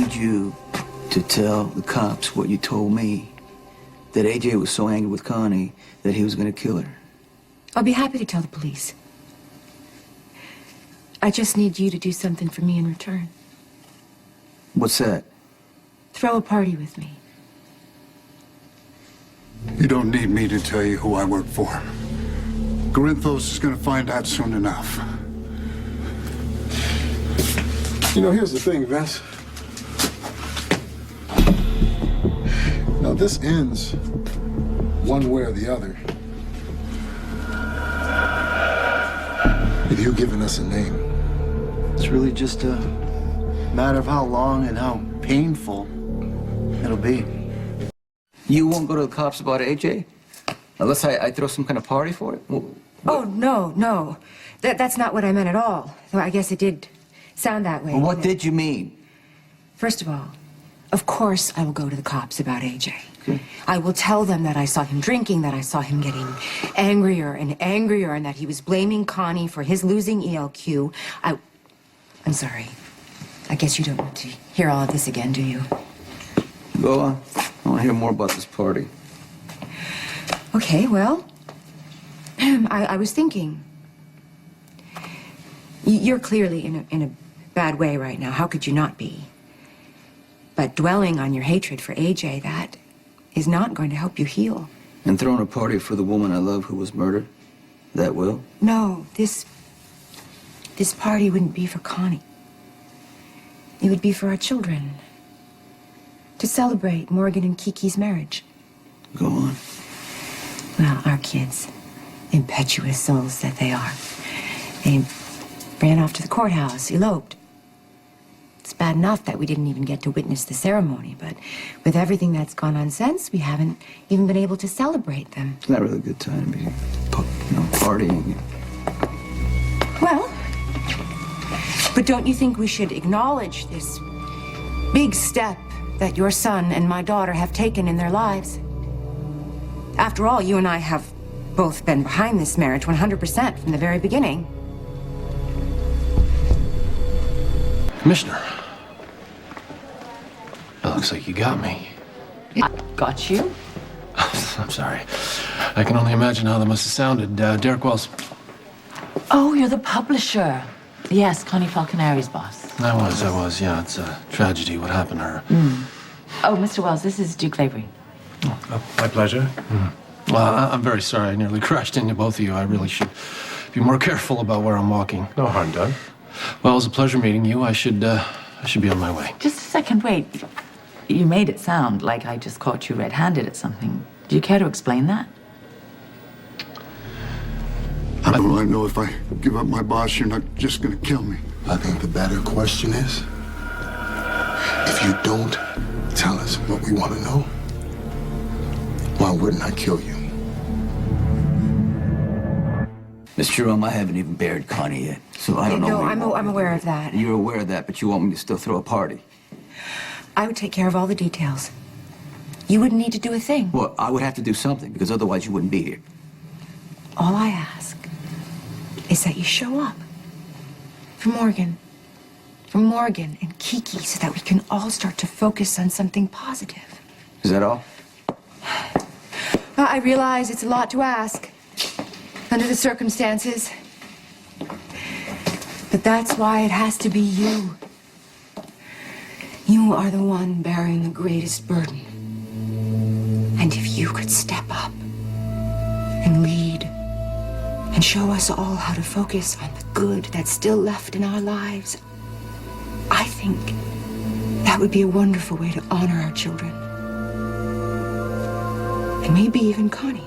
need you to tell the cops what you told me. That AJ was so angry with Connie that he was going to kill her. I'll be happy to tell the police. I just need you to do something for me in return. What's that? Throw a party with me. You don't need me to tell you who I work for. Corinthos is going to find out soon enough. You know, here's the thing, Vince. Now, this ends one way or the other with you giving us a name. It's really just a matter of how long and how painful it'll be. You won't go to the cops about AJ? Unless I throw some kind of party for it? Oh, no. That's not what I meant at all. Though I guess it did sound that way. Well, what did you mean? First of all, of course I will go to the cops about AJ. Okay. I will tell them that I saw him drinking, that I saw him getting angrier and angrier, and that he was blaming Connie for his losing ELQ. I'm sorry. I guess you don't want to hear all of this again, do you? Go on. I want to hear more about this party. Okay, well, I was thinking. You're clearly in a bad way right now. How could you not be? But dwelling on your hatred for AJ, that is not going to help you heal. And throwing a party for the woman I love who was murdered? That will? No, this party wouldn't be for Connie. It would be for our children. To celebrate Morgan and Kiki's marriage. Go on. Well, our kids, impetuous souls that they are, they ran off to the courthouse, eloped. It's bad enough that we didn't even get to witness the ceremony, but with everything that's gone on since, we haven't even been able to celebrate them. It's not really a good time to be, partying. Well, but don't you think we should acknowledge this big step that your son and my daughter have taken in their lives? After all, you and I have both been behind this marriage 100% from the very beginning. Commissioner. It looks like you got me. I got you? I'm sorry. I can only imagine how that must have sounded. Derek Wells. Oh, you're the publisher. Yes, Connie Falconeri's boss. I was, yeah. It's a tragedy what happened to her. Oh, Mr. Wells, this is Duke Lavery. My pleasure. Well, I'm very sorry I nearly crashed into both of you. I really should be more careful about where I'm walking. No harm done. Well, it was a pleasure meeting you. I should be on my way. Just a second, wait. You made it sound like I just caught you red-handed at something. Do you care to explain that? I know if I give up my boss, you're not just going to kill me. I think the better question is, if you don't tell us what we want to know, why wouldn't I kill you? Miss Jerome, I haven't even buried Connie yet, so I don't know. No, I'm aware of that. You're aware of that, but you want me to still throw a party? I would take care of all the details. You wouldn't need to do a thing. Well, I would have to do something, because otherwise you wouldn't be here. All I ask is that you show up for Morgan and Kiki, so that we can all start to focus on something positive. Is that all? Well, I realize it's a lot to ask under the circumstances, but that's why it has to be you. You are the one bearing the greatest burden. And if you could step up and lead and show us all how to focus on the good that's still left in our lives, I think that would be a wonderful way to honor our children. And maybe even Connie.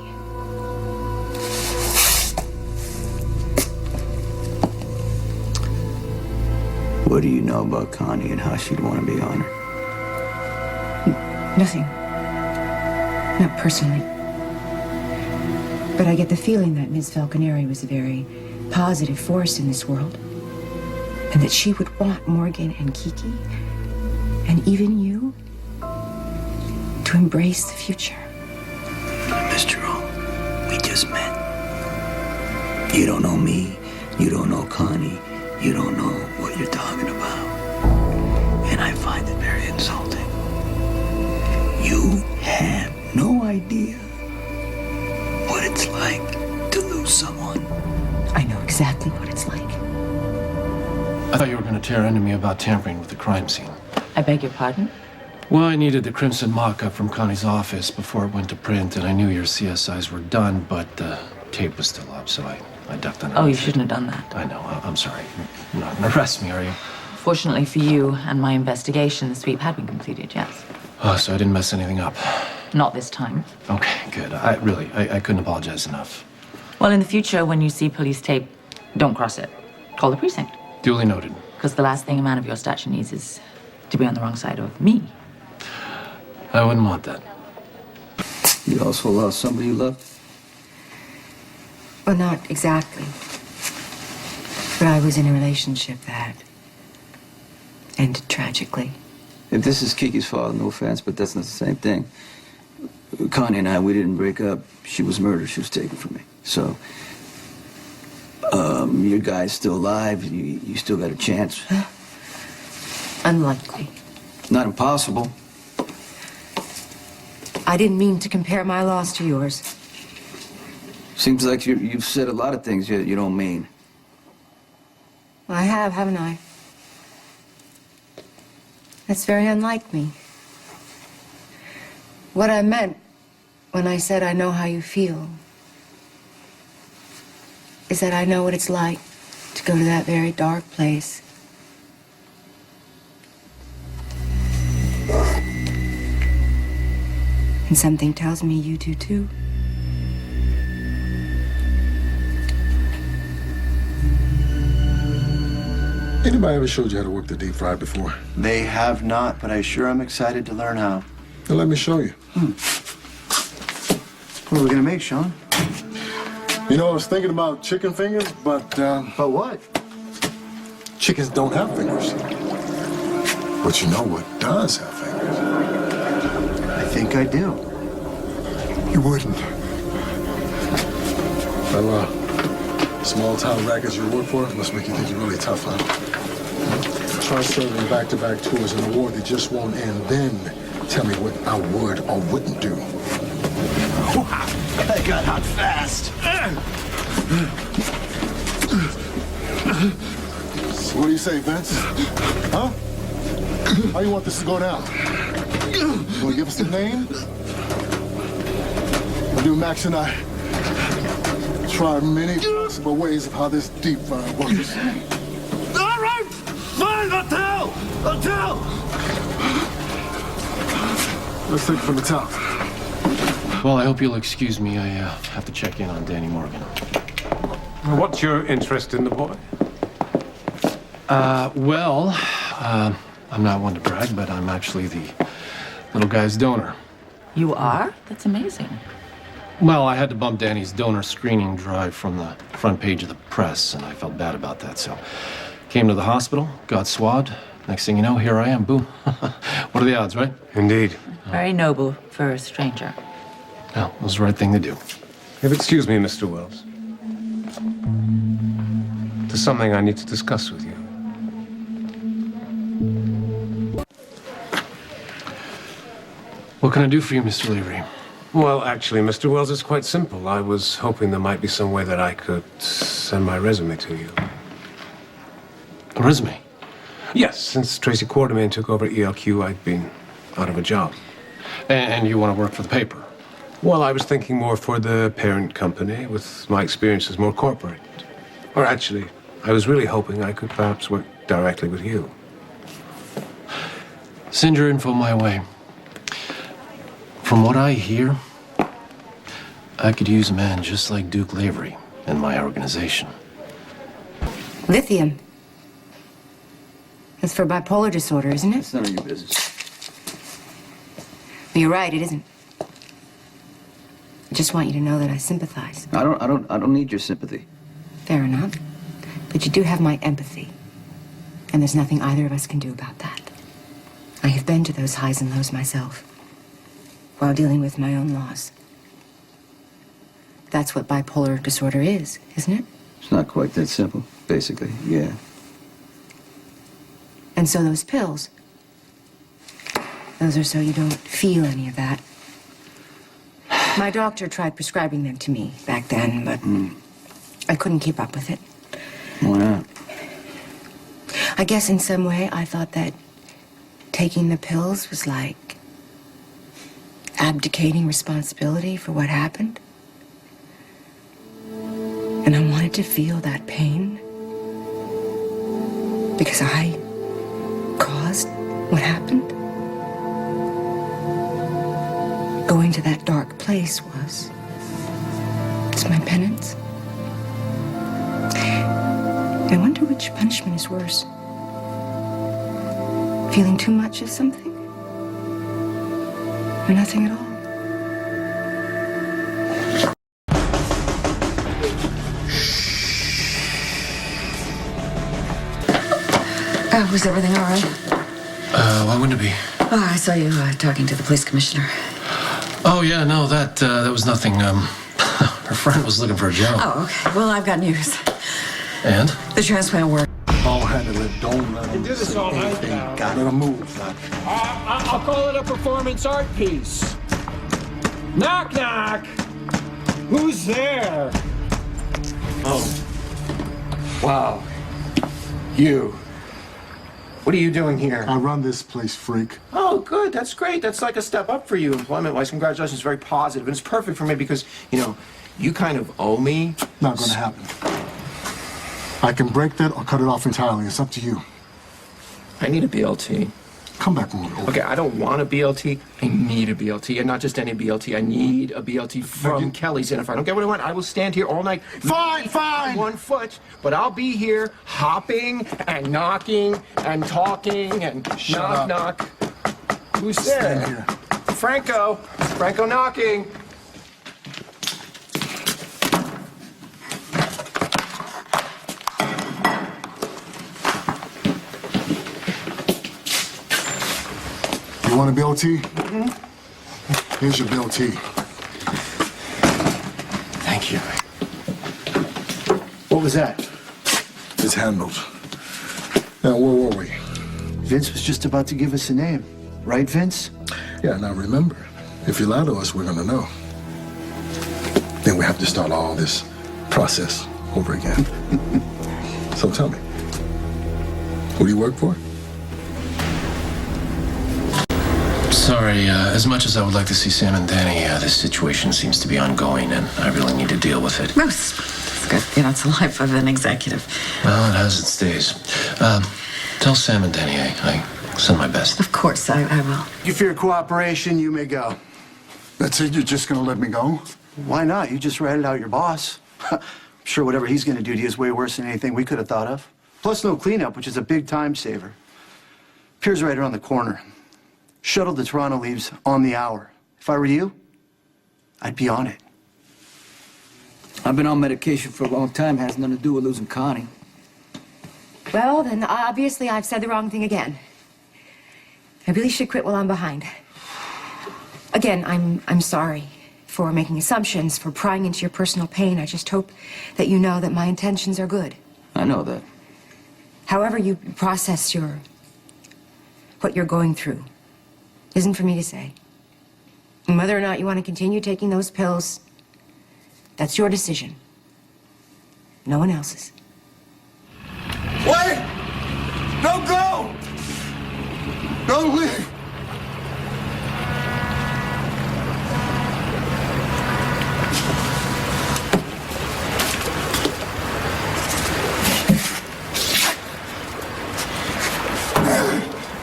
What do you know about Connie and how she'd want to be honored? Nothing. Not personally. But I get the feeling that Ms. Falconeri was a very positive force in this world. And that she would want Morgan and Kiki, and even you, to embrace the future. Miss Jerome, we just met. You don't know me. You don't know Connie. You don't know what you're talking about. And I find it very interesting. idea what it's like to lose someone. I know exactly what it's like. I thought you were going to tear into me about tampering with the crime scene. I beg your pardon? Well, I needed the crimson mock-up from Connie's office before it went to print, and I knew your CSIs were done, but the tape was still up, so I ducked under. Oh, you shouldn't have done that. I know. I'm sorry. You're not going to arrest me, are you? Fortunately for you and my investigation, the sweep had been completed, yes. Oh, so I didn't mess anything up. Not this time. Okay, good. I couldn't apologize enough. Well, in the future, when you see police tape, don't cross it. Call the precinct. Duly noted. Because the last thing a man of your stature needs is to be on the wrong side of me. I wouldn't want that. You also lost somebody you loved? Well, not exactly. But I was in a relationship that ended tragically. If this is Kiki's fault, no offense, but that's not the same thing. Connie and I, we didn't break up. She was murdered. She was taken from me. So, your guy's still alive. You still got a chance. Unlikely. Not impossible. I didn't mean to compare my loss to yours. Seems like you've said a lot of things you don't mean. I have, haven't I? That's very unlike me. What I meant when I said I know how you feel is that I know what it's like to go to that very dark place. And something tells me you do too. Anybody ever showed you how to work the deep fry before? They have not, but I sure am excited to learn how. Then let me show you. What are we gonna make, Sean? You know, I was thinking about chicken fingers, but But what? chickens don't have fingers. But you know what does have fingers? I think I do. You wouldn't. Well, small town rackets you work for must make you think you're really tough, huh? Try serving back-to-back tours in a war that just won't end, then tell me what I would or wouldn't do. I got out fast. So what do you say, Vince? Huh? How you want this to go down? You want to give us a name? Or do Max and I try many possible ways of how this deep fry works? All right, fine, I'll tell. Let's take it from the top. Well, I hope you'll excuse me. I have to check in on Danny Morgan. What's your interest in the boy? I'm not one to brag, but I'm actually the little guy's donor. You are? That's amazing. Well, I had to bump Danny's donor screening drive from the front page of the press, and I felt bad about that, so came to the hospital, got swabbed. Next thing you know, here I am, boom. What are the odds, right? Indeed. Very noble for a stranger. No, it was the right thing to do. If excuse me, Mr. Wells. There's something I need to discuss with you. What can I do for you, Mr. Leary? Well, actually, Mr. Wells, it's quite simple. I was hoping there might be some way that I could send my resume to you. A resume? Yes, since Tracy Quartermain took over ELQ, I've been out of a job. And you want to work for the paper? Well, I was thinking more for the parent company, with my experiences more corporate. Or actually, I was really hoping I could perhaps work directly with you. Send your info my way. From what I hear, I could use a man just like Duke Lavery in my organization. Lithium. That's for bipolar disorder, isn't it? It's none of your business. Well, you're right, it isn't. I just want you to know that I sympathize. I don't need your sympathy. Fair enough. But you do have my empathy. And there's nothing either of us can do about that. I have been to those highs and lows myself, while dealing with my own loss. That's what bipolar disorder is, isn't it? It's not quite that simple, basically, yeah. And so those pills, those are so you don't feel any of that. My doctor tried prescribing them to me back then, but I couldn't keep up with it. Why not? I guess in some way I thought that taking the pills was like abdicating responsibility for what happened. And I wanted to feel that pain because I caused what happened. Going to that dark place was my penance. I wonder which punishment is worse. Feeling too much of something? Or nothing at all? Was everything all right? Why wouldn't it be? Oh, I saw you talking to the police commissioner. Oh, yeah, no, that was nothing. Her friend was looking for a job. Oh, okay. Well, I've got news. And? The transplant worked. All handle it. Don't let him do this all night now. Let him move. I'll call it a performance art piece. Knock, knock. Who's there? Oh. Wow. You. What are you doing here? I run this place, freak. Oh, good. That's great. That's like a step up for you employment-wise. Congratulations. Very positive. And it's perfect for me because, you know, you kind of owe me. Not gonna happen. I can break that or cut it off entirely. It's up to you. I need a BLT. Come back when we're over. Okay, I don't want a BLT. I need a BLT, and not just any BLT. I need a BLT from Kelly's. And if I don't get what I want, I will stand here all night. Fine, fine. 1 foot, but I'll be here hopping and knocking and talking and Shut knock, up. knock. Who's there? Stand here. Franco. Franco knocking. You want a BLT? Mm-hmm. Here's your BLT. Thank you. What was that? It's handled. Now, where were we? Vince was just about to give us a name. Right, Vince? Yeah, now remember, if you lie to us, we're gonna know. Then we have to start all this process over again. So tell me, who do you work for? Sorry, as much as I would like to see Sam and Danny, this situation seems to be ongoing, and I really need to deal with it. Oh, it's good. You know, it's the life of an executive. Well, it has its days. Tell Sam and Danny I send my best. Of course, I will. You fear cooperation, you may go. That's it? You're just gonna let me go? Why not? You just ratted out your boss. I'm sure whatever he's gonna do to you is way worse than anything we could have thought of. Plus no cleanup, which is a big time saver. Pier's right around the corner. Shuttle to Toronto leaves on the hour. If I were you, I'd be on it. I've been on medication for a long time. Has nothing to do with losing Connie. Well, then obviously I've said the wrong thing again. I really should quit while I'm behind. Again, I'm sorry for making assumptions, for prying into your personal pain. I just hope that you know that my intentions are good. I know that. However you process what you're going through isn't for me to say. And whether or not you want to continue taking those pills, that's your decision. No one else's. Wait! Don't go! Don't leave!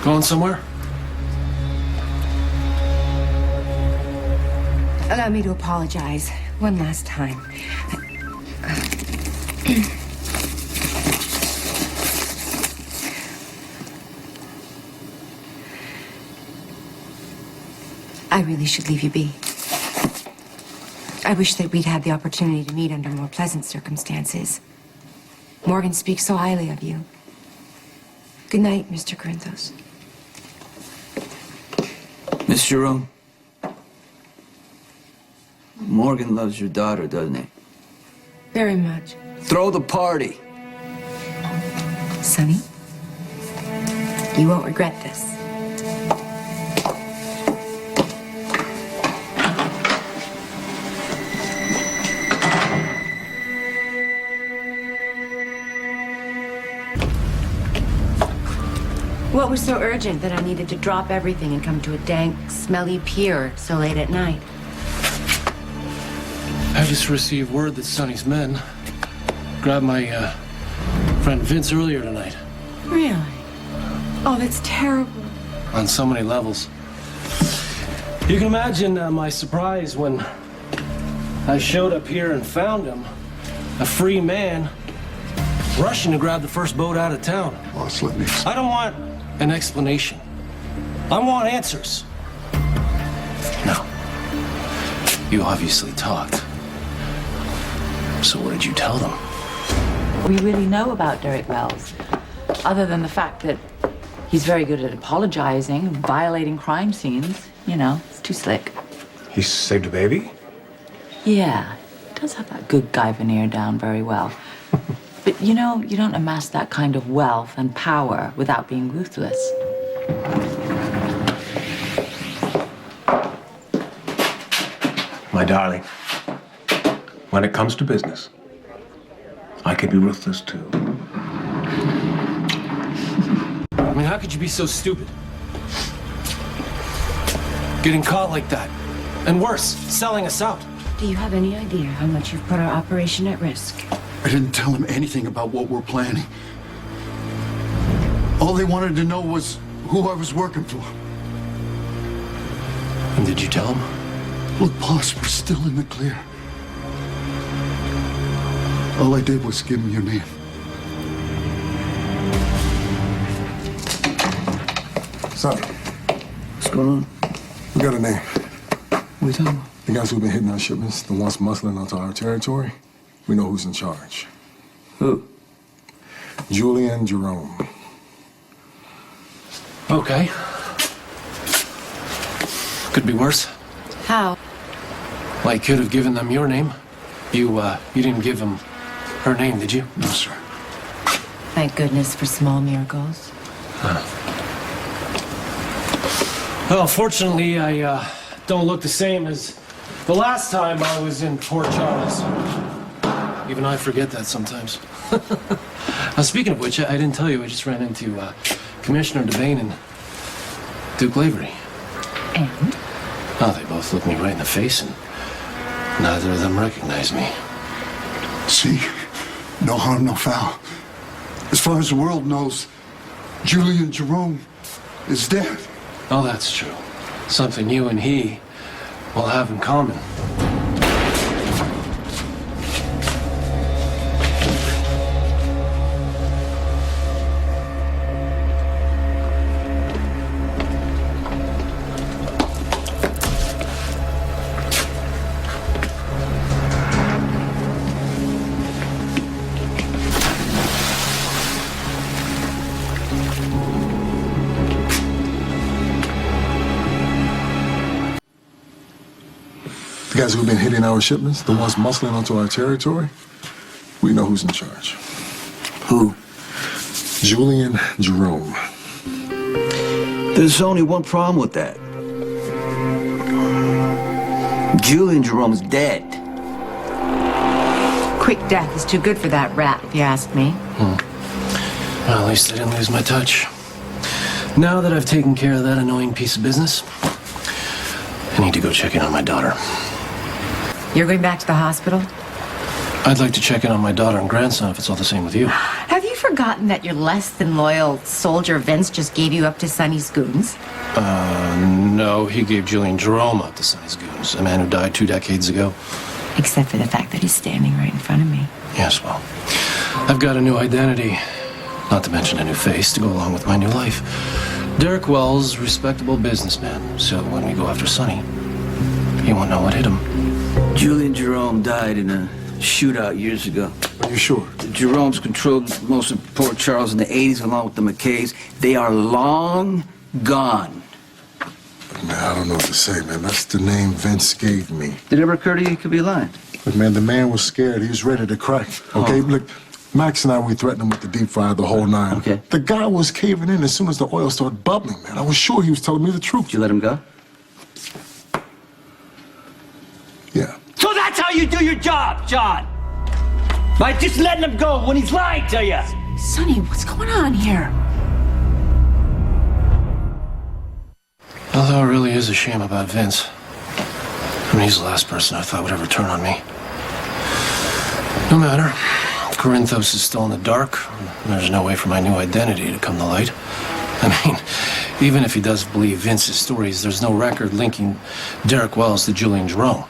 Going somewhere? Allow me to apologize one last time. I really should leave you be. I wish that we'd had the opportunity to meet under more pleasant circumstances. Morgan speaks so highly of you. Good night, Mr. Corinthos. Miss Jerome, Morgan loves your daughter, doesn't he? Very much. Throw the party. Sonny, you won't regret this. What was so urgent that I needed to drop everything and come to a dank, smelly pier so late at night? I just received word that Sonny's men grabbed my friend Vince earlier tonight. Really? Oh, that's terrible. On so many levels. You can imagine my surprise when I showed up here and found him, a free man, rushing to grab the first boat out of town. Boss, let me... I don't want an explanation. I want answers. No. You obviously talked. So what did you tell them? We really know about Derek Wells, other than the fact that he's very good at apologizing and violating crime scenes. You know, it's too slick. He saved a baby? Yeah, he does have that good guy veneer down very well. But you know, you don't amass that kind of wealth and power without being ruthless. My darling, when it comes to business, I can be ruthless too. I mean, how could you be so stupid? Getting caught like that. And worse, selling us out. Do you have any idea how much you've put our operation at risk? I didn't tell him anything about what we're planning. All they wanted to know was who I was working for. And did you tell him? Look, boss, we're still in the clear. All I did was give him your name. Sonny, What's going on? we got a name. What are you talking about? The guys who've been hitting our shipments, the ones muscling onto our territory, we know who's in charge. Who? Julian Jerome. Okay. Could be worse. How? Well, I could have given them your name. You didn't give them her name, did you? No, sir. Thank goodness for small miracles. Well, fortunately, I don't look the same as the last time I was in Port Charles. Even I forget that sometimes. Now, speaking of which, I didn't tell you, I just ran into Commissioner Devane and Duke Lavery. And? Oh, they both looked me right in the face, and neither of them recognized me. See? No harm, no foul. As far as the world knows, Julian Jerome is dead. Oh, that's true. Something you and he will have in common. The guys who've been hitting our shipments, the ones muscling onto our territory, we know who's in charge. Who? Julian Jerome. There's only one problem with that. Julian Jerome's dead. Quick death is too good for that rat, if you ask me. Well, at least I didn't lose my touch. Now that I've taken care of that annoying piece of business, I need to go check in on my daughter. You're going back to the hospital? I'd like to check in on my daughter and grandson if it's all the same with you. Have you forgotten that your less than loyal soldier Vince just gave you up to Sonny's goons? No, he gave Julian Jerome up to Sonny's goons, a man who died 2 decades ago. Except for the fact that he's standing right in front of me. Yes, well, I've got a new identity, not to mention a new face to go along with my new life. Derek Wells, respectable businessman, so when we go after Sonny, he won't know what hit him. Julian Jerome died in a shootout years ago. Are you sure? The Jeromes controlled most of Port Charles in the 80s along with the McKays. They are long gone. Man, I don't know what to say, man. That's the name Vince gave me. Did it ever occur to you he could be lying? Look, man, the man was scared. He was ready to crack. Okay, look, Max and I, we threatened him with the deep fryer, the whole nine. Okay. The guy was caving in as soon as the oil started bubbling, man. I was sure he was telling me the truth. Did you let him go? Yeah. So that's how you do your job, John! By just letting him go when he's lying to you! Sonny, what's going on here? Although it really is a shame about Vince. I mean, he's the last person I thought would ever turn on me. No matter. Corinthos is still in the dark. There's no way for my new identity to come to light. I mean, even if he does believe Vince's stories, there's no record linking Derek Wells to Julian Jerome.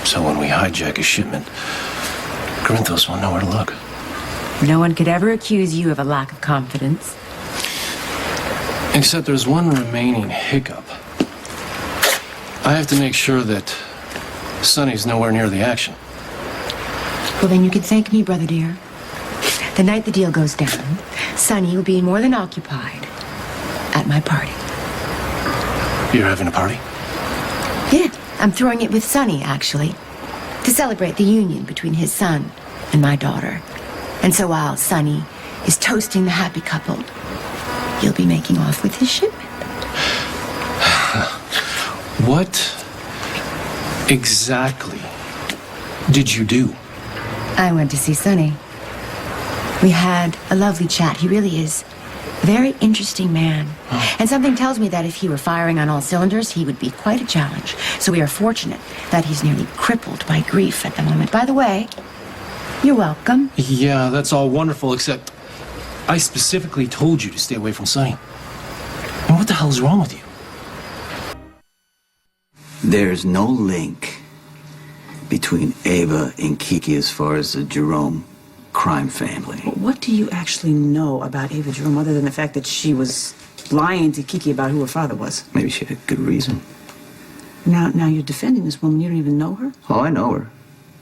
So when we hijack a shipment, Corinthos won't know where to look. No one could ever accuse you of a lack of confidence. Except there's one remaining hiccup. I have to make sure that Sonny's nowhere near the action. Well, then you can thank me, brother dear. The night the deal goes down, Sonny will be more than occupied at my party. You're having a party? Yeah, I'm throwing it with Sonny, actually, to celebrate the union between his son and my daughter. And so while Sonny is toasting the happy couple, you'll be making off with his shipment. What exactly did you do? I went to see Sonny. We had a lovely chat. He really is a very interesting man. And something tells me that if he were firing on all cylinders, he would be quite a challenge. So we are fortunate that he's nearly crippled by grief at the moment. By the way, you're welcome. Yeah, that's all wonderful, except I specifically told you to stay away from Sonny. And what the hell is wrong with you? There's no link between Ava and Kiki as far as the Jerome crime family. What do you actually know about Ava Jerome other than the fact that she was lying to Kiki about who her father was? Maybe she had a good reason. Now you're defending this woman. You don't even know her? Oh, I know her.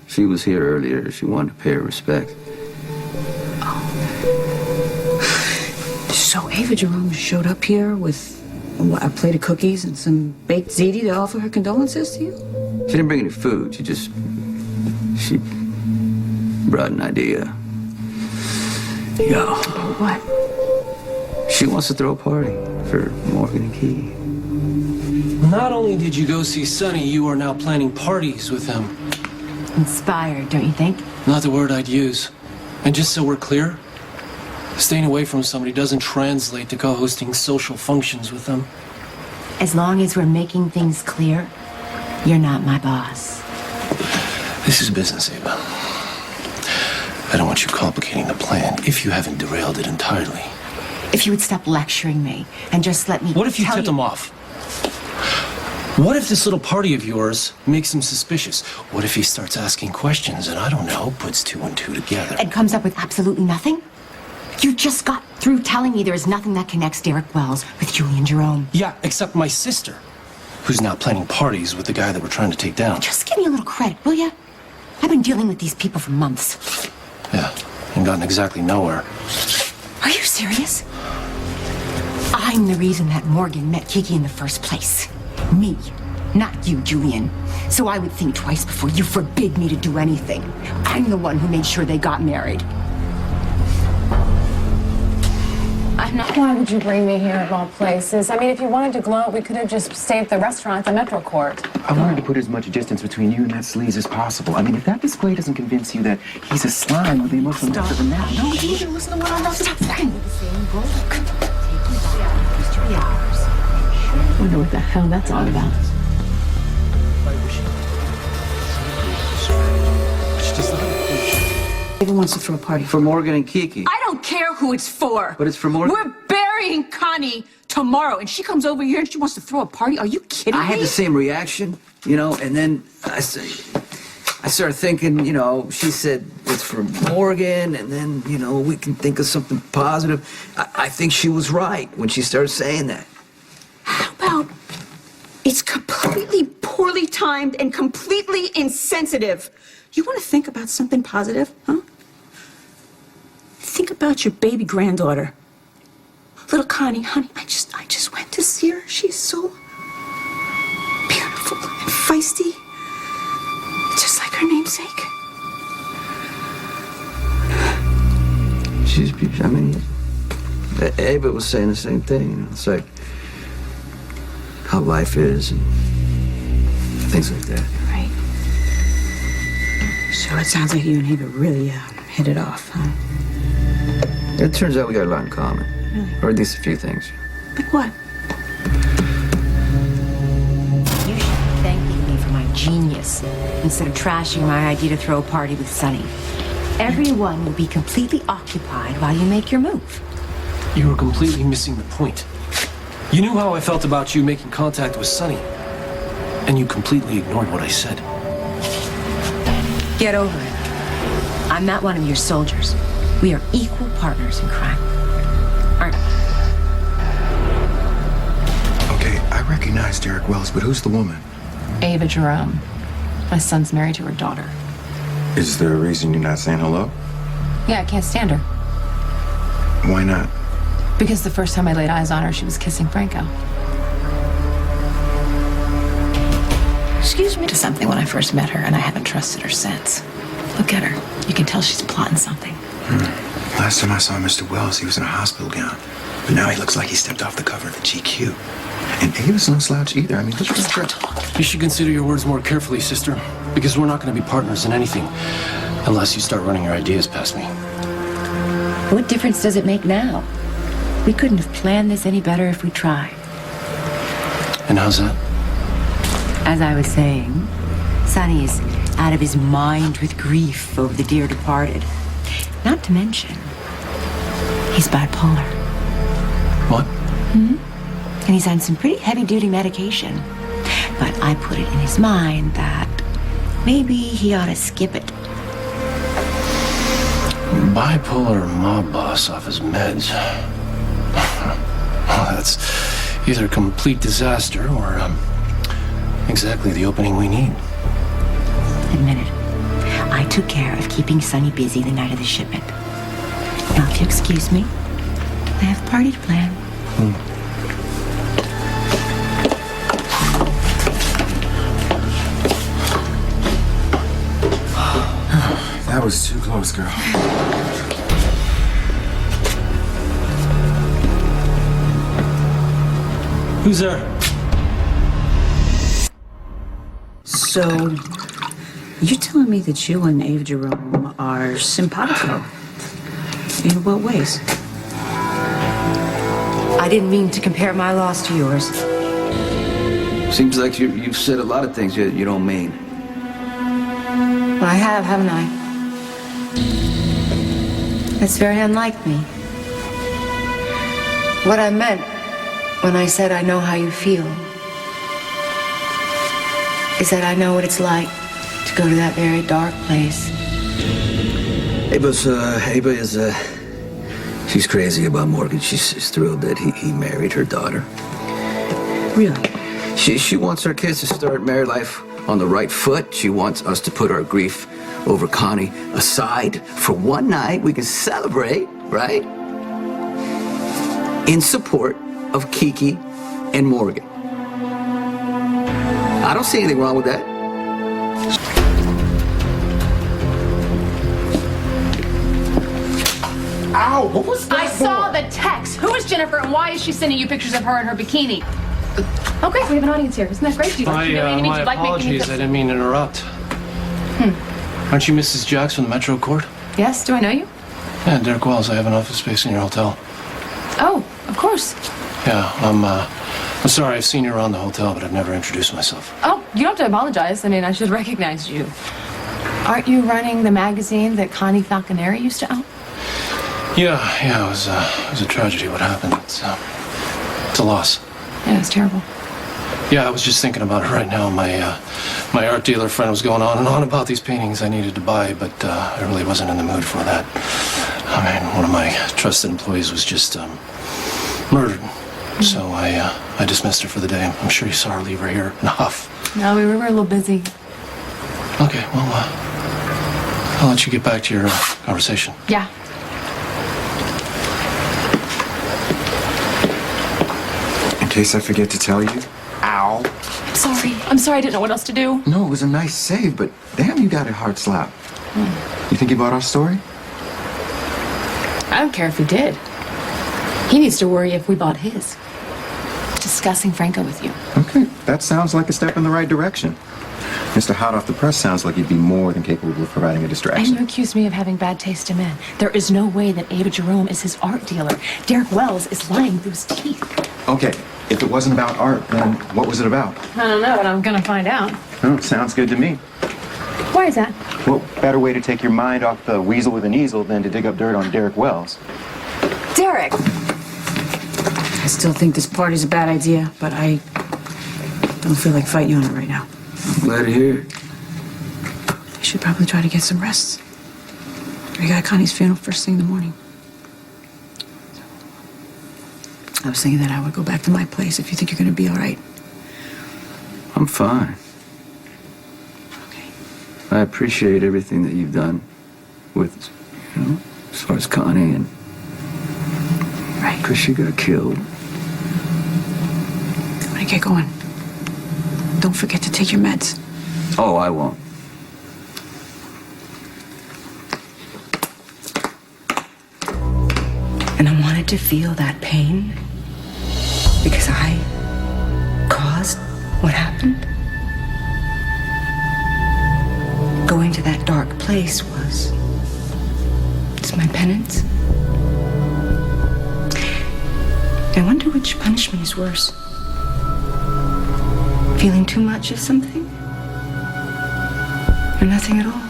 She was here earlier. She wanted to pay her respect. So Ava Jerome showed up here with what, a plate of cookies and some baked ziti to offer her condolences to you? She didn't bring any food. She brought an idea. Yo. What? She wants to throw a party for Morgan and Key. Not only did you go see Sonny, you are now planning parties with him. Inspired, don't you think? Not the word I'd use. And just so we're clear, staying away from somebody doesn't translate to co-hosting social functions with them. As long as we're making things clear, you're not my boss. This is business, Ava. I don't want you complicating the plan if you haven't derailed it entirely. If you would stop lecturing me and just let me What if you tell tipped him off? What if this little party of yours makes him suspicious? What if he starts asking questions and, I don't know, puts two and two together? And comes up with absolutely nothing? You just got through telling me there is nothing that connects Derek Wells with Julian Jerome. Yeah, except my sister, who's now planning parties with the guy that we're trying to take down. Just give me a little credit, will ya? I've been dealing with these people for months. Yeah, and gotten exactly nowhere. Are you serious? I'm the reason that Morgan met Kiki in the first place. Me, not you, Julian. So I would think twice before you forbid me to do anything. I'm the one who made sure they got married. I'm not. Why would you bring me here of all places? I mean, if you wanted to gloat, we could have just stayed at the restaurant at the Metro Court. I wanted to put as much distance between you and that sleaze as possible. I mean, if that display doesn't convince you that he's a slime with the emotional depth of a gnat, no, you didn't listen to what I'm Stop that. I wonder what the hell that's all about. Ava wants to throw a party. For Morgan and Kiki. I don't care who it's for. But it's for Morgan. We're burying Connie tomorrow, and she comes over here and she wants to throw a party. Are you kidding me? I had the same reaction, and then I started thinking, she said it's for Morgan, and then, we can think of something positive. I think she was right when she started saying that. How about it's completely poorly timed and completely insensitive? You want to think about something positive, huh? Think about your baby granddaughter. Little Connie, honey, I just went to see her. She's so beautiful and feisty. Just like her namesake. She's beautiful. I mean, Ava was saying the same thing. It's like how life is and things like that. Right. So it sounds like you and Ava really hit it off, huh? It turns out we got a lot in common. Really? Or at least a few things. Like what? house instead of trashing my idea to throw a party with Sonny. Everyone will be completely occupied while you make your move. You were completely missing the point. You knew how I felt about you making contact with Sonny, and you completely ignored what I said. Get over it. I'm not one of your soldiers. We are equal partners in crime. Aren't we? Okay, I recognize Derek Wells, but who's the woman? Ava Jerome. My son's married to her daughter. Is there a reason you're not saying hello? Yeah, I can't stand her. Why not? Because the first time I laid eyes on her, she was kissing Franco. She used me to something when I first met her, and I haven't trusted her since. Look at her. You can tell she's plotting something. Last time I saw Mr. Wells, he was in a hospital gown. But now he looks like he stepped off the cover of the GQ. And Ava's no slouch either. I mean, look at her. You should consider your words more carefully, sister, because we're not going to be partners in anything unless you start running your ideas past me. What difference does it make now? We couldn't have planned this any better if we tried. And how's that? As I was saying, Sonny is out of his mind with grief over the dear departed. Not to mention, he's bipolar. What? And he's on some pretty heavy-duty medication. But I put it in his mind that maybe he ought to skip it. Bipolar mob boss off his meds. Well, that's either a complete disaster or exactly the opening we need. Admit it. I took care of keeping Sonny busy the night of the shipment. Now, if you excuse me, I have a party to plan. That was too close, girl. Who's there? So, you're telling me that you and Ava Jerome are simpatico? In what ways? I didn't mean to compare my loss to yours. Seems like you've said a lot of things you don't mean. Well, I have, haven't I? That's very unlike me. What I meant when I said I know how you feel is that I know what it's like to go to that very dark place. Ava is, she's crazy about Morgan. She's thrilled that he married her daughter. Really? She wants our kids to start married life on the right foot. She wants us to put our grief over Connie aside for one night. We can celebrate, right? In support of Kiki and Morgan. I don't see anything wrong with that. Ow! What was that? I saw the text. Who is Jennifer, and why is she sending you pictures of her in her bikini? Okay, we have an audience here. Isn't that great? Do you like My apologies. I didn't mean to interrupt. Aren't you Mrs. Jacks from the Metro Court? Yes, do I know you? Yeah, Derek Wells. I have an office space in your hotel. Oh, of course. Yeah, I'm sorry. I've seen you around the hotel, but I've never introduced myself. Oh, you don't have to apologize. I mean, I should recognize you. Aren't you running the magazine that Connie Falconeri used to own? Yeah, it was a tragedy what happened. It's a loss. Yeah, it's terrible. Yeah, I was just thinking about it right now. My art dealer friend was going on and on about these paintings I needed to buy, but I really wasn't in the mood for that. I mean, one of my trusted employees was just murdered. So I dismissed her for the day. I'm sure you saw her leave her here in a huff. No, we were a little busy. Okay, well, I'll let you get back to your conversation. Yeah. In case I forget to tell you. Ow. I'm sorry. I didn't know what else to do. No, it was a nice save, but damn, you got a hard slap. You think he bought our story? I don't care if he did. He needs to worry if we bought his. Discussing Franco with you. Okay, that sounds like a step in the right direction. Mr. Hot Off the Press sounds like he'd be more than capable of providing a And distraction. you accuse me of having bad taste in men. There is no way that Ava Jerome is his art dealer. Derek Wells is lying through his teeth. Okay, If it wasn't about art, then what was it about? I don't know, but I'm gonna find out. Oh, sounds good to me. Why is that? Well, better way to take your mind off the weasel with an easel than to dig up dirt on Derek Wells. Derek! I still think this party's a bad idea, but I don't feel like fighting on it right now. I'm glad to hear it. I should probably try to get some rest. We got Connie's funeral first thing in the morning. I was thinking that I would go back to my place if you think you're gonna be all right. I'm fine. Okay. I appreciate everything that you've done with, you know, as far as Connie and Right. because she got killed. I'm gonna get going. Don't forget to take your meds. Oh, I won't. And I wanted to feel that pain because I caused what happened. Going to that dark place was it's my penance. I wonder which punishment is worse. Feeling too much of something or nothing at all.